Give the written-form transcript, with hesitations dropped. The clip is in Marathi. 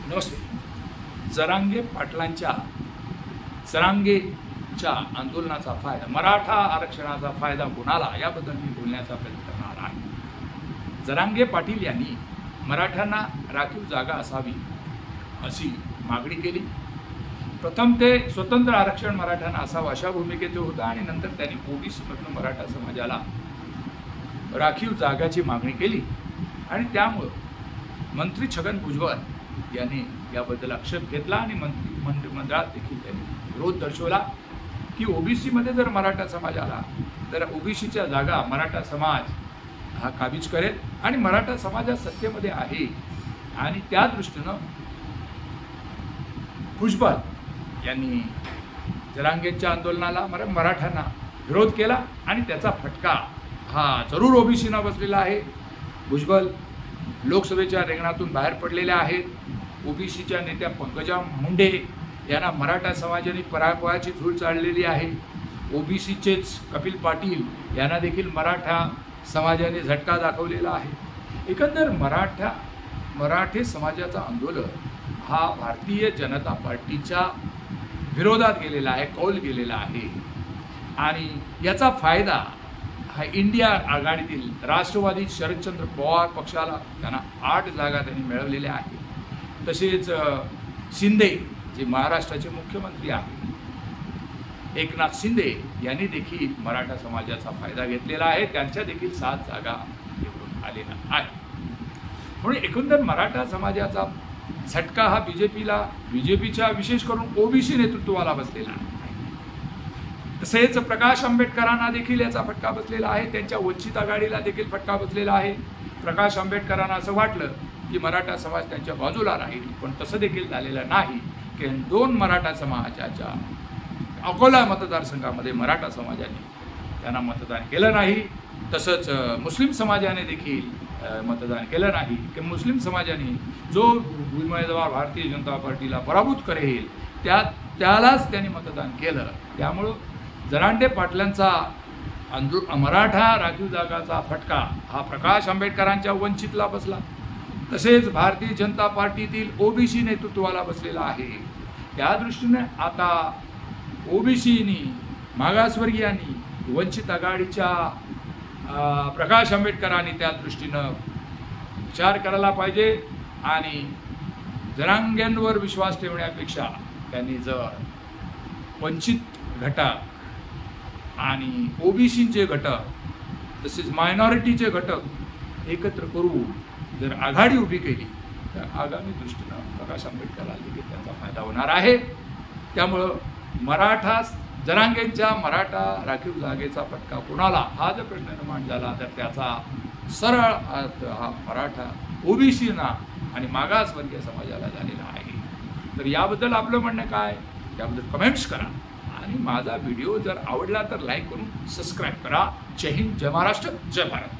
नमस्ते. जरांगेच्या आंदोलनाचा फायदा, मराठा आरक्षणाचा फायदा कोणाला, याबद्दल मी बोलण्याचा प्रयत्न करणार आहे. जरांगे पाटील यांनी मराठ्यांना राखीव जागा असावी अशी मागणी केली. प्रथम ते स्वतंत्र आरक्षण मराठ्यांना असावं अशा भूमिकेचे होतं आणि नंतर त्यांनी ओबीसीमधून मराठा समाजाला राखीव जागाची मागणी केली आणि त्यामुळे मंत्री छगन भुजबळ यांनी याबद्दल आक्षेप घेतला आणि मंत्रिमंडळात देखील त्यांनी विरोध दर्शवला की ओबीसीमध्ये जर मराठा समाजाला तर ओबीसीच्या जागा मराठा समाज हा काबीज करेल आणि मराठा समाज सत्तेमध्ये आहे आणि त्या दृष्टीनं भुजबळ यांनी जरांगेच्या आंदोलनाला मराठ्यांना विरोध केला आणि त्याचा फटका हा जरूर ओबीसीना बसलेला आहे. भुजबळ लोकसभेच्या रिंगणातून बाहेर पडलेले आहेत. ओबीसीच्या नेत्या पंकजा मुंडे यांना मराठा समाजाने पराभवाची धूळ चाललेली आहे. ओबीसीचेच कपिल पाटील यांना देखील मराठा समाजाने झटका दाखवलेला आहे. एकंदर मराठे समाजाचा आंदोलन हा भारतीय जनता पार्टीच्या विरोधात गेलेला आहे, कौल गेलेला आहे आणि याचा फायदा हा इंडिया आघाडीतील राष्ट्रवादी शरदचंद्र पवार पक्षाला त्यांना 8 जागा त्यांनी मिळवलेल्या आहेत. तसेच शिंदे जे महाराष्ट्राचे मुख्यमंत्री आहेत एकनाथ शिंदे यांनी देखील मराठा समाजाचा फायदा घेतलेला आहे. त्यांच्या देखील 7 जागा निवडून आलेल्या आहेत. म्हणून एकंदर मराठा समाजाचा झटका हा बीजेपीच्या विशेष करून ओबीसी नेतृत्वाला बसलेला आहे. तसेच प्रकाश आंबेडकरांना देखील याचा फटका बसलेला आहे. त्यांच्या वंचित आघाडीला देखील फटका बसलेला आहे. प्रकाश आंबेडकरांना असं वाटलं की मराठा समाज त्यांच्या बाजूला राहील, पण तसं देखील झालेलं नाही की 2 मराठा समाजाच्या अकोला मतदारसंघामध्ये मराठा समाजाने त्यांना मतदान केलं नाही. तसंच मुस्लिम समाजाने देखील मतदान केलं नाही की मुस्लिम समाजाने जो उमेदवार भारतीय जनता पार्टीला पराभूत करेल त्यालाच त्यांनी मतदान केलं. त्यामुळं जरांगे पाटलांचा मराठा राखीव जागाचा फटका हा प्रकाश आंबेडकरांच्या वंचितला बसला. तसेच भारतीय जनता पार्टीतील ओबीसी नेतृत्वाला बसलेला आहे. त्या दृष्टीने आता ओबीसीनी, मागासवर्गीयांनी, वंचित आघाडीच्या प्रकाश आंबेडकरांनी त्या दृष्टीनं विचार करायला पाहिजे आणि जरांगेंवर विश्वास ठेवण्यापेक्षा त्यांनी जर वंचित घटक आणि ओबीसीचे घटक तसेच मायनॉरिटीचे घटक एकत्र करून जर आघाडी उभी केली तर आगामी दृष्टीनं प्रकाश आंबेडकरला देखील त्याचा फायदा होणार आहे. त्यामुळं जरांगेंच्या मराठा राखीव जागेचा फटका कोणाला हा जर प्रश्न निर्माण झाला तर त्याचा सरळ हा मराठा ओबीसीना आणि मागासवर्गीय समाजाला झालेला आहे. तर याबद्दल आपलं म्हणणं काय, याबद्दल कमेंट्स करा आणि माझा व्हिडिओ जर आवडला तर लाईक करून सबस्क्राईब करा. जय हिंद, जय महाराष्ट्र, जय भारत.